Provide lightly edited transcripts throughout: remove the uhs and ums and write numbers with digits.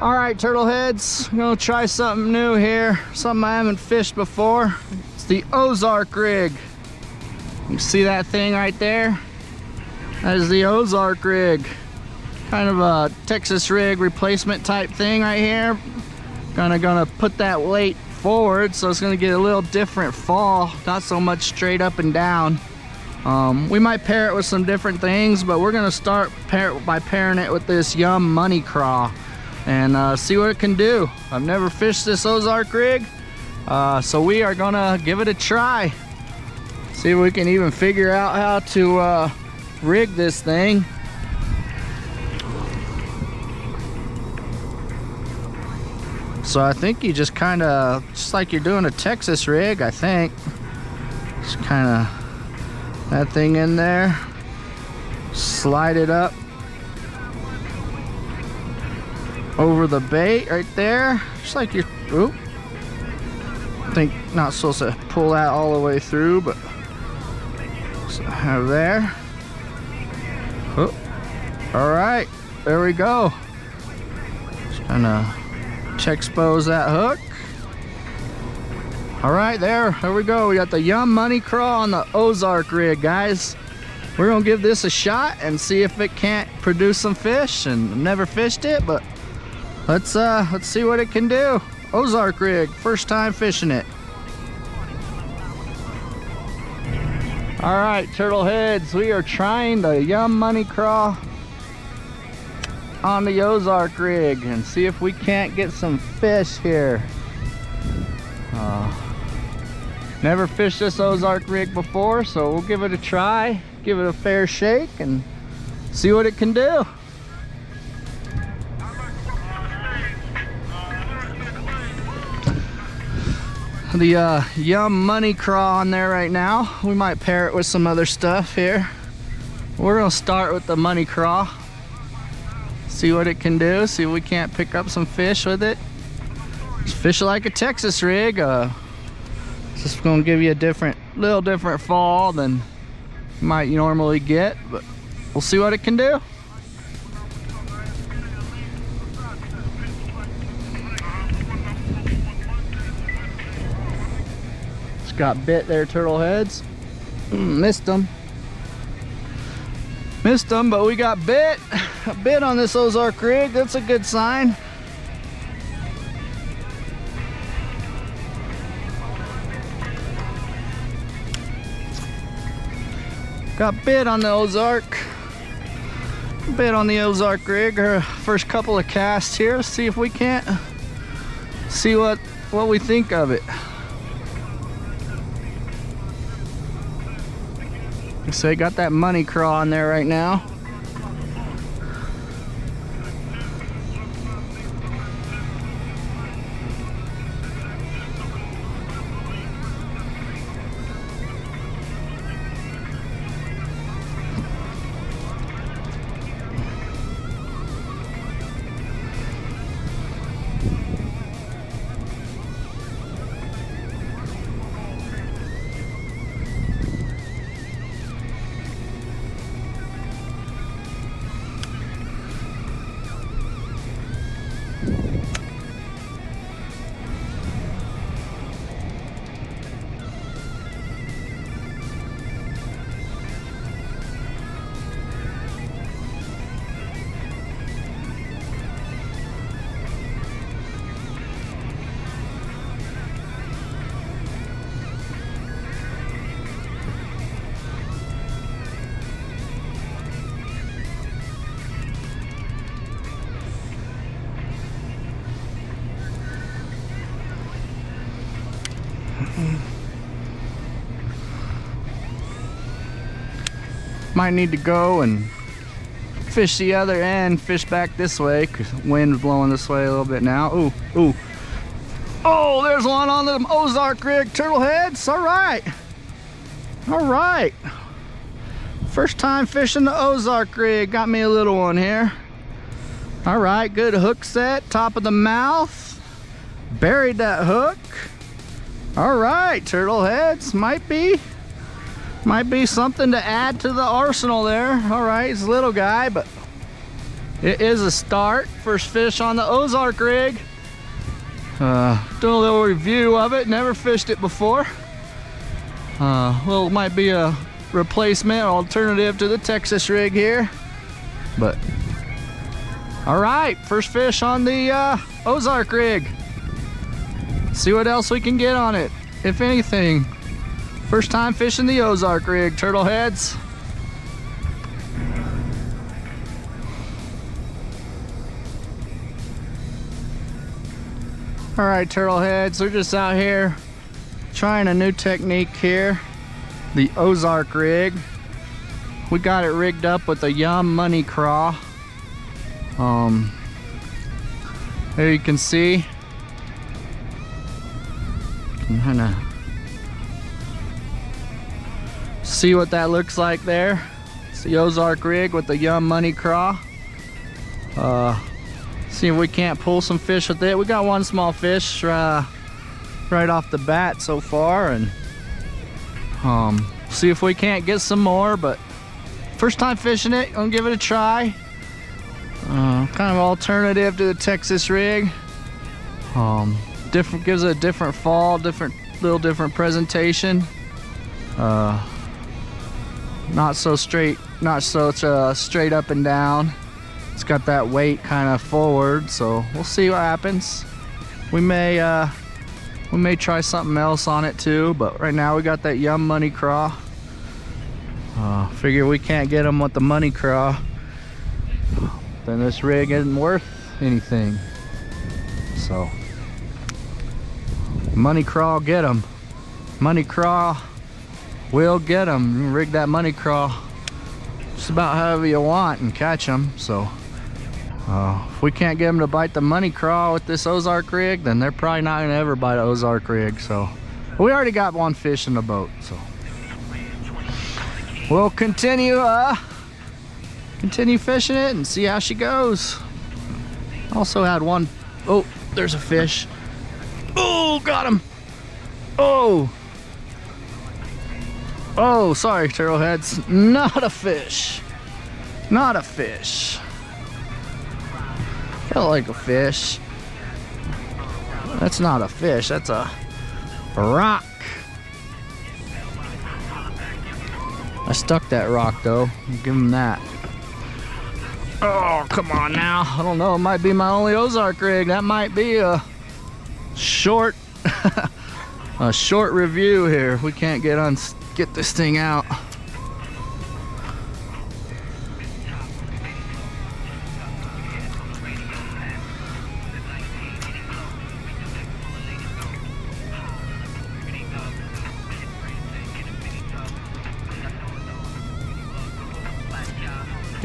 All right, turtle heads, I'm gonna try something new here, something I haven't fished before. It's the Ozark Rig. You see that thing right there? That is the Ozark Rig. Kind of a Texas rig replacement type thing right here. Gonna put that weight forward, so it's gonna get a little different fall, not so much straight up and down. We might pair it with some different things, but we're gonna start by pairing it with this Yum Money Craw and see what it can do. I've never fished this Ozark Rig, so we are gonna give it a try. See if we can even figure out how to rig this thing. So I think you just kind of, just like you're doing a Texas rig, I think. Just kind of that thing in there, slide it up over the bait right there, just like you're, oop. I think not supposed to pull that all the way through, but so have there. Oh, all right, there we go. Just kind of expose that hook. All right, there we go. We got the Yum Money Craw on the Ozark Rig, guys. We're gonna give this a shot and see if it can't produce some fish. And I've never fished it, but let's see what it can do. Ozark Rig, first time fishing it. All right, turtle heads, we are trying the Yum Money Craw on the Ozark Rig and see if we can't get some fish here. Never fished this Ozark Rig before, so we'll give it a try, give it a fair shake and see what it can do. The Yum Money Craw on there right now. We might pair it with some other stuff here. We're gonna start with the Money Craw. See what it can do, see if we can't pick up some fish with it. Just fish like a Texas rig. It's just gonna give you a little different fall than you might normally get, but we'll see what it can do. It's got bit there, turtle heads. Missed them. Missed them, but we got a bit on this Ozark Rig. That's a good sign. Got bit on the Ozark. Bit on the Ozark Rig. Our first couple of casts here. Let's see if we can't see what we think of it. So I got that Money Craw on there right now. Might need to go and fish the other end, fish back this way, because wind's blowing this way a little bit now. Ooh, ooh. Oh, there's one on the Ozark Rig, turtle heads. All right. All right. First time fishing the Ozark Rig. Got me a little one here. All right, good hook set, top of the mouth. Buried that hook. All right, turtle heads, might be something to add to the arsenal there. All right, it's a little guy, but It is a start. First fish on the Ozark Rig. Doing a little review of it. Never fished it before. Well, it might be a replacement, alternative to the Texas rig here. But, all right, first fish on the Ozark Rig. See what else we can get on it, if anything. First time fishing the Ozark Rig, turtle heads. All right, turtle heads, we're just out here trying a new technique here, the Ozark Rig. We got it rigged up with a Yum Money Craw. There you can see. I'm gonna see what that looks like there. It's the Ozark Rig with the Yum Money Craw. See if we can't pull some fish with it. We got one small fish right off the bat so far, and see if we can't get some more. But first time fishing it, gonna give it a try. Kind of alternative to the Texas rig. Different, gives it a different fall, little different presentation. Not so straight up and down. It's got that weight kind of forward, so we'll see what happens. We may try something else on it too, but right now we got that Yum Money Craw. Figure we can't get them with the Money Craw, then this rig isn't worth anything. So Money Craw, get them. Money Craw will get them. Rig that Money Craw just about however you want and catch them. So if we can't get them to bite the Money Craw with this Ozark Rig, then they're probably not gonna ever bite an Ozark Rig. So we already got one fish in the boat, so we'll continue fishing it and see how she goes. Also had one, oh, there's a fish. Oh, got him. Oh, sorry, turtle heads. Not a fish. Not a fish. Felt like a fish. That's not a fish, that's a rock. I stuck that rock though. I'll give him that. Oh, come on now. I don't know, it might be my only Ozark Rig. That might be a short a short review here. We can't get this thing out.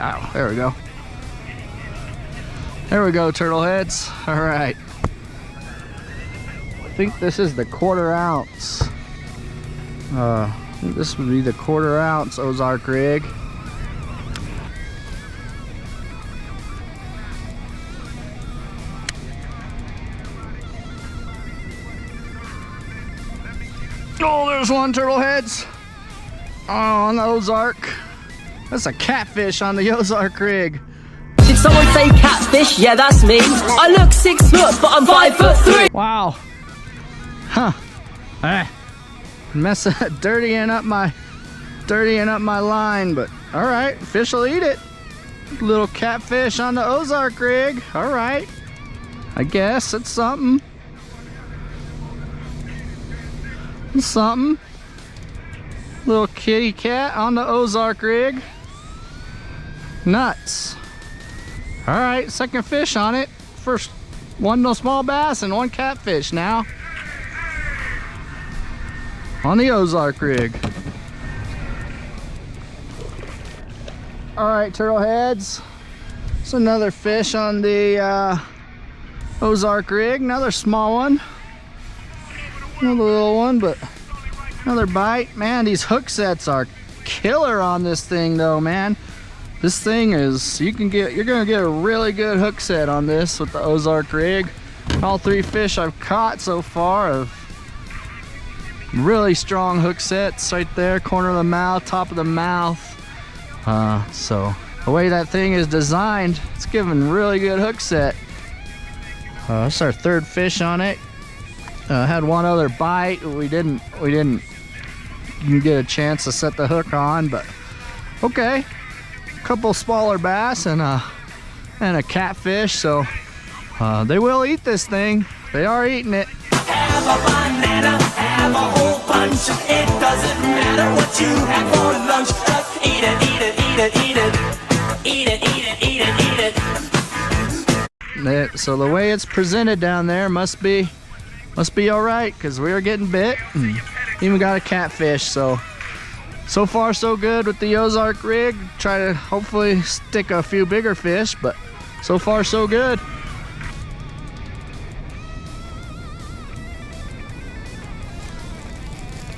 Oh, there we go. There we go, turtle heads. All right. I think this is the 1/4 ounce. I think this would be the 1/4 ounce Ozark Rig. Oh, there's one, turtle heads. Oh, on the Ozark. That's a catfish on the Ozark Rig. Did someone say catfish? Yeah, that's me. I look 6 foot, but I'm 5'3". Wow. Huh. Dirtying up my line, but all right, fish will eat it. Little catfish on the Ozark Rig. All right. I guess it's something. It's something. Little kitty cat on the Ozark Rig. Nuts. All right, second fish on it. First one no small bass and one catfish now on the Ozark Rig. All right, turtle heads. It's another fish on the Ozark Rig. Another small one. Another little one, but another bite. Man, these hook sets are killer on this thing though, man. This thing is, you're gonna get a really good hook set on this with the Ozark Rig. All 3 fish I've caught so far have really strong hook sets right there, corner of the mouth, top of the mouth. So the way that thing is designed, it's giving really good hook set. It's our third fish on it. Had one other bite. We didn't get a chance to set the hook on, but okay. Couple smaller bass and a catfish, so they will eat this thing. They are eating it. Have a banana, have a whole bunch of it. Doesn't matter what you have for lunch. Just eat it, eat it, eat it, eat it. Eat it, eat it, eat it, eat it. So the way it's presented down there must be all right, because we are getting bit. Even got a catfish, so far so good with the Ozark rig. Try to hopefully stick a few bigger fish, but so far so good.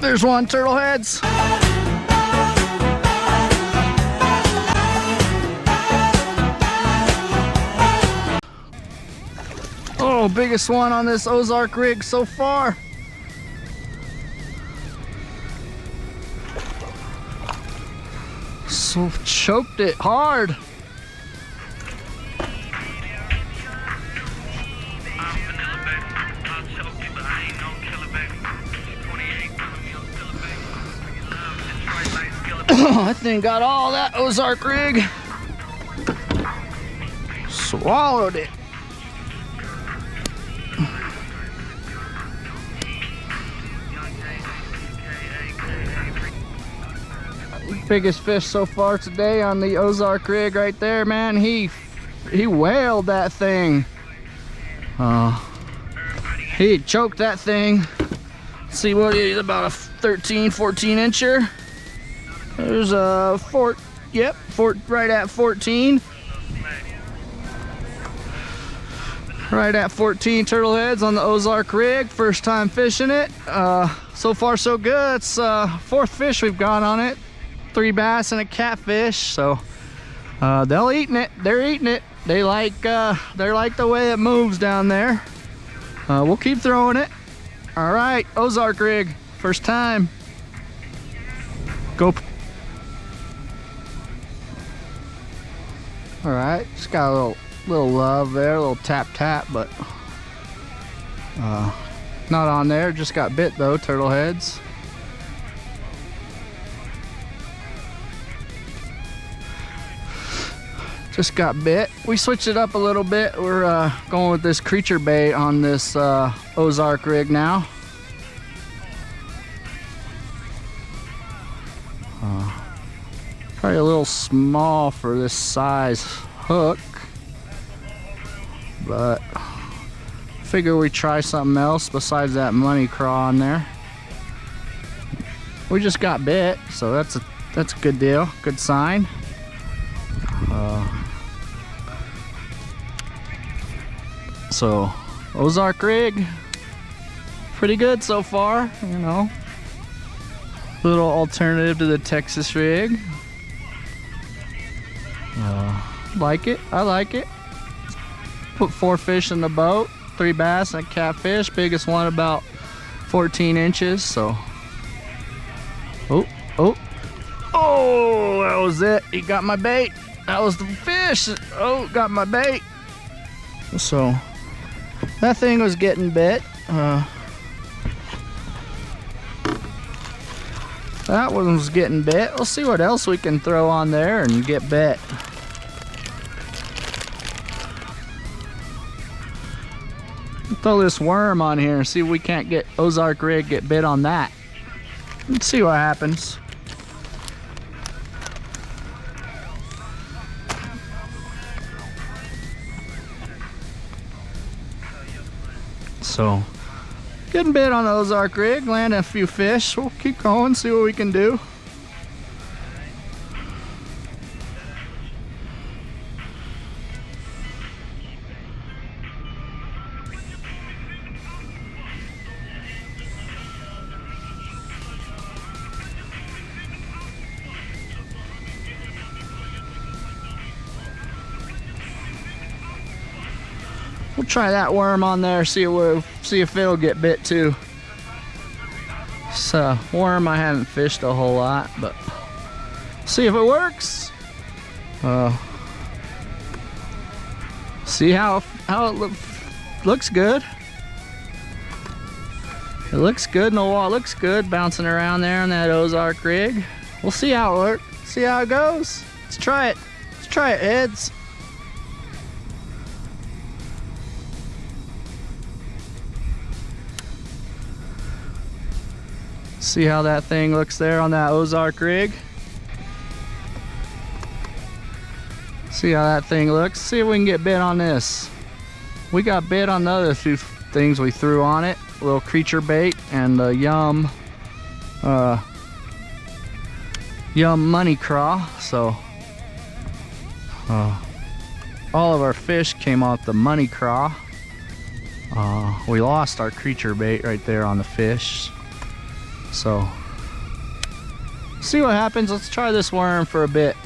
There's one, turtle heads. Oh, biggest one on this Ozark rig so far. So choked it hard. I think got all that Ozark rig. Swallowed it. Biggest fish so far today on the Ozark rig right there, man. He whaled that thing. He choked that thing. Let's see what it is, about a 13, 14 incher. There's a right at 14. Right at 14 turtle heads on the Ozark rig. First time fishing it. So far so good. It's fourth fish we've got on it. 3 bass and a catfish. So they're eating it. They're eating it. They like the way it moves down there. We'll keep throwing it. All right, Ozark rig, first time. Go. All right, just got a little love there, a little tap tap, but not on there. Just got bit though, turtle heads. Just got bit. We switched it up a little bit. We're going with this creature bait on this Ozark rig now. Probably a little small for this size hook, but figure we try something else besides that money craw on there. We just got bit, so that's a good deal, good sign. So Ozark rig, pretty good so far, you know. Little alternative to the Texas rig. Like it, I like it. Put 4 fish in the boat, 3 bass and a catfish. Biggest one about 14 inches. So, oh, that was it. He got my bait. That was the fish. Oh, got my bait. So that thing was getting bit. That one was getting bit. Let's see what else we can throw on there and get bit. Throw this worm on here and see if we can't get Ozark rig get bit on that. Let's see what happens. So, getting bit on the Ozark rig, landing a few fish. We'll keep going, see what we can do. We'll try that worm on there, see if it'll get bit too. It's a worm I haven't fished a whole lot, but see if it works. See how it looks good. It looks good in the wall. It looks good bouncing around there on that Ozark rig. We'll see how it works. See how it goes. Let's try it. Let's try it, heads. See how that thing looks there on that Ozark rig. See how that thing looks. See if we can get bit on this. We got bit on the other two things we threw on it. A little creature bait and the Yum money craw. So all of our fish came off the money craw. We lost our creature bait right there on the fish. So see what happens. Let's try this worm for a bit.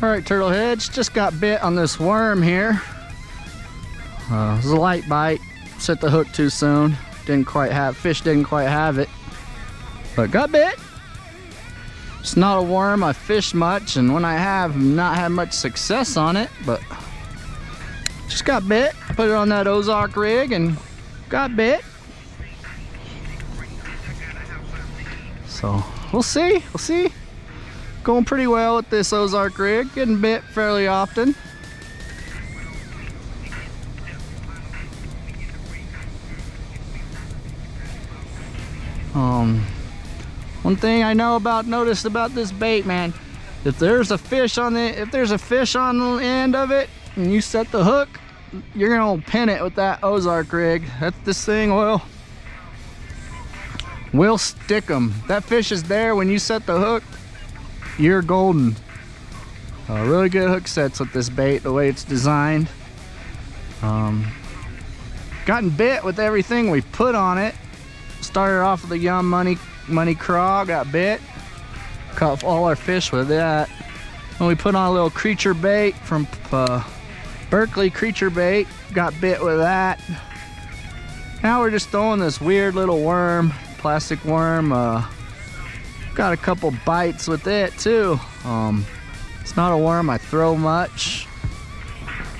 All right, turtle heads, just got bit on this worm here. It was a light bite. Set the hook too soon. Fish didn't quite have it, but got bit. It's not a worm I fish much, and when I have, not had much success on it, but just got bit. Put it on that Ozark rig and got bit. So we'll see. Going pretty well with this Ozark rig. Getting bit fairly often. One thing I noticed about this bait, man, if there's a fish on the end of it and you set the hook, you're gonna pin it with that Ozark rig. This thing will stick them. That fish is there when you set the hook. You're golden. Really good hook sets with this bait, the way it's designed. Gotten bit with everything we put on it. Started off with the Yum money craw, got bit. Caught all our fish with that. And we put on a little creature bait from Berkeley Creature Bait, got bit with that. Now we're just throwing this weird little worm, plastic worm. Got a couple bites with it too. It's not a worm I throw much.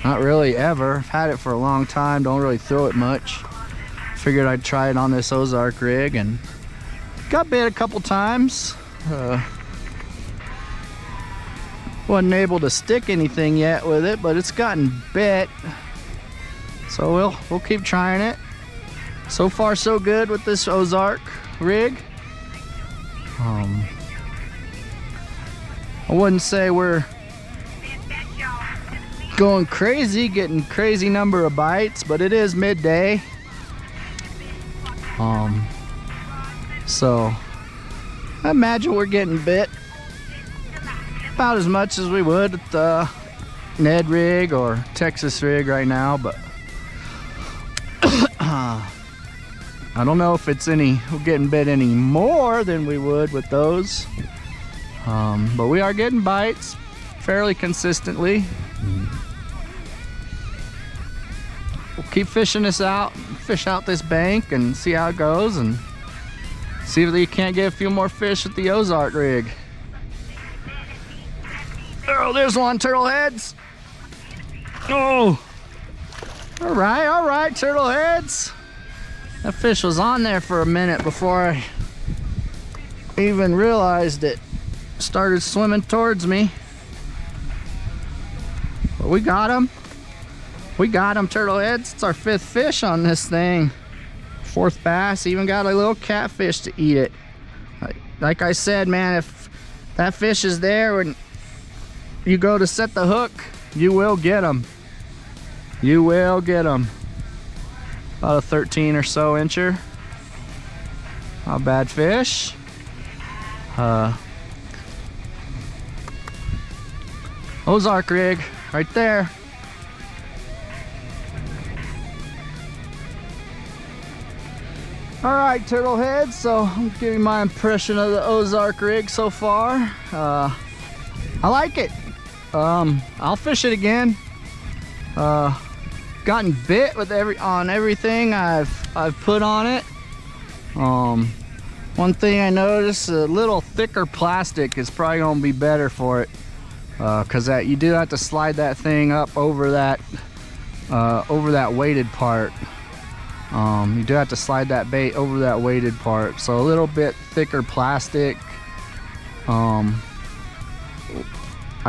Not really ever. I've had it for a long time, don't really throw it much. Figured I'd try it on this Ozark rig and got bit a couple times. Wasn't able to stick anything yet with it, but it's gotten bit. So we'll keep trying it. So far so good with this Ozark rig. I wouldn't say we're going crazy, getting crazy number of bites, but it is midday. So I imagine we're getting bit about as much as we would at the Ned rig or Texas rig right now, but I don't know if we're getting bit any more than we would with those. But we are getting bites fairly consistently. We'll keep fishing this out, fish out this bank and see how it goes, and see if you can't get a few more fish with the Ozark rig. Oh, there's one, turtle heads. Oh, all right, turtle heads. That fish was on there for a minute before I even realized it started swimming towards me. But we got him. We got him, turtle heads. It's our 5th fish on this thing. 4th bass. Even got a little catfish to eat it. Like I said, man, if that fish is there when you go to set the hook, you will get them. You will get them. About a 13 or so incher. Not a bad fish. Ozark rig right there. All right, turtle heads, so I'm giving my impression of the Ozark rig so far. I like it. I'll fish it again. Gotten bit with everything I've put on it. One thing I noticed, a little thicker plastic is probably gonna be better for it, because that you do have to slide that thing up over that weighted part. You do have to slide that bait over that weighted part, so a little bit thicker plastic, I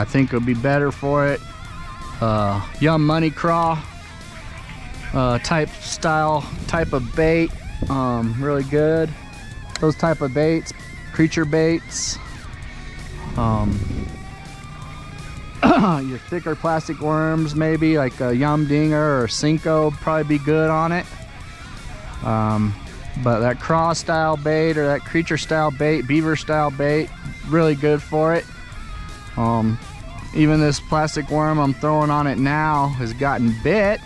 think would be better for it. Yum Money Craw type of bait, really good. Those type of baits, creature baits, your thicker plastic worms, maybe like a Yum Dinger or Cinco, probably be good on it. But that craw style bait or that creature style bait, beaver style bait, really good for it. Even this plastic worm I'm throwing on it now has gotten bit,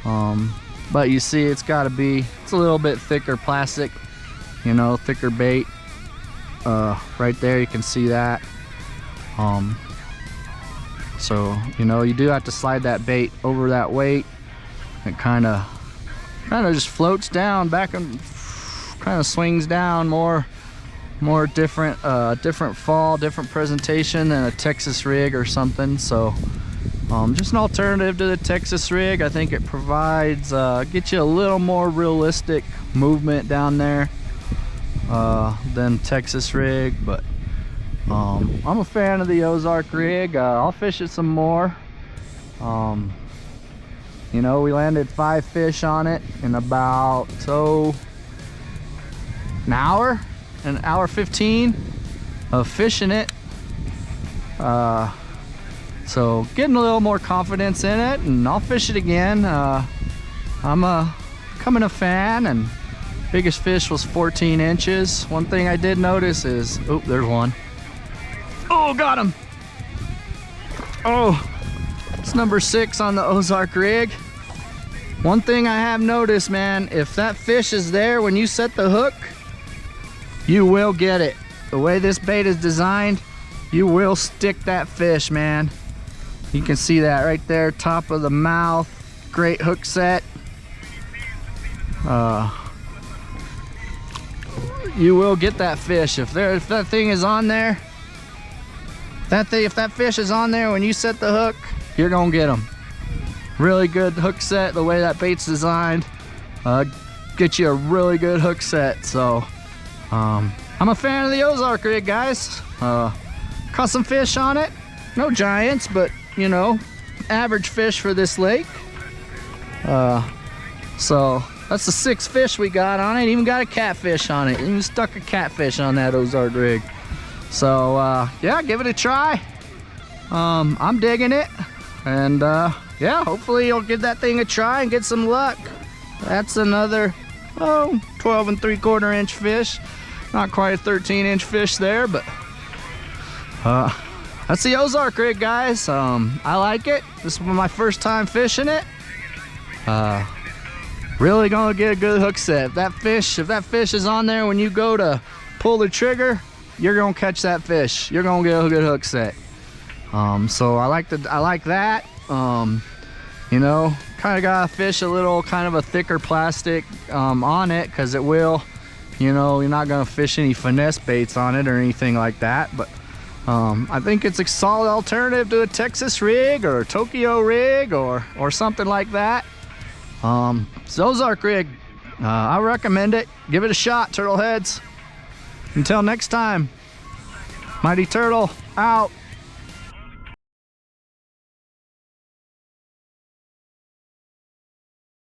but you see it's a little bit thicker plastic, you know, thicker bait. Right there you can see that. So you know, you do have to slide that bait over that weight. It kind of just floats down back and kind of swings down more different fall, different presentation than a Texas rig or something. So just an alternative to the Texas rig. I think it provides gets you a little more realistic movement down there than Texas rig. But I'm a fan of the Ozark rig. I'll fish it some more. You know, we landed 5 fish on it in about an hour 15 of fishing it. So getting a little more confidence in it, and I'll fish it again. I'm becoming a fan, and biggest fish was 14 inches. One thing I did notice is, oh, there's one. Oh, got him. Oh, it's number 6 on the Ozark rig. One thing I have noticed, man, if that fish is there when you set the hook, you will get it. The way this bait is designed, you will stick that fish, man. You can see that right there, top of the mouth. Great hook set. You will get that fish if that thing is on there. If that fish is on there when you set the hook, you're gonna get them. Really good hook set. The way that bait's designed, get you a really good hook set. So I'm a fan of the Ozark rig, guys. Caught some fish on it. No giants, but you know, average fish for this lake. So that's the 6 fish we got on it. Even got a catfish on it. Even stuck a catfish on that Ozark rig. So yeah, give it a try. I'm digging it, and yeah, hopefully you'll give that thing a try and get some luck. That's another 12 3/4 inch fish. Not quite a 13-inch fish there, but that's the Ozark rig, guys. I like it. This is my first time fishing it. Really gonna get a good hook set. If that fish is on there when you go to pull the trigger, you're gonna catch that fish. You're gonna get a good hook set. So I like that. You know, kind of gotta fish a little kind of a thicker plastic on it, because it will, you know, you're not gonna fish any finesse baits on it or anything like that. But I think it's a solid alternative to a Texas rig or a Tokyo rig or something like that. It's Ozark rig. I recommend it. Give it a shot, turtle heads. Until next time, Mighty Turtle out.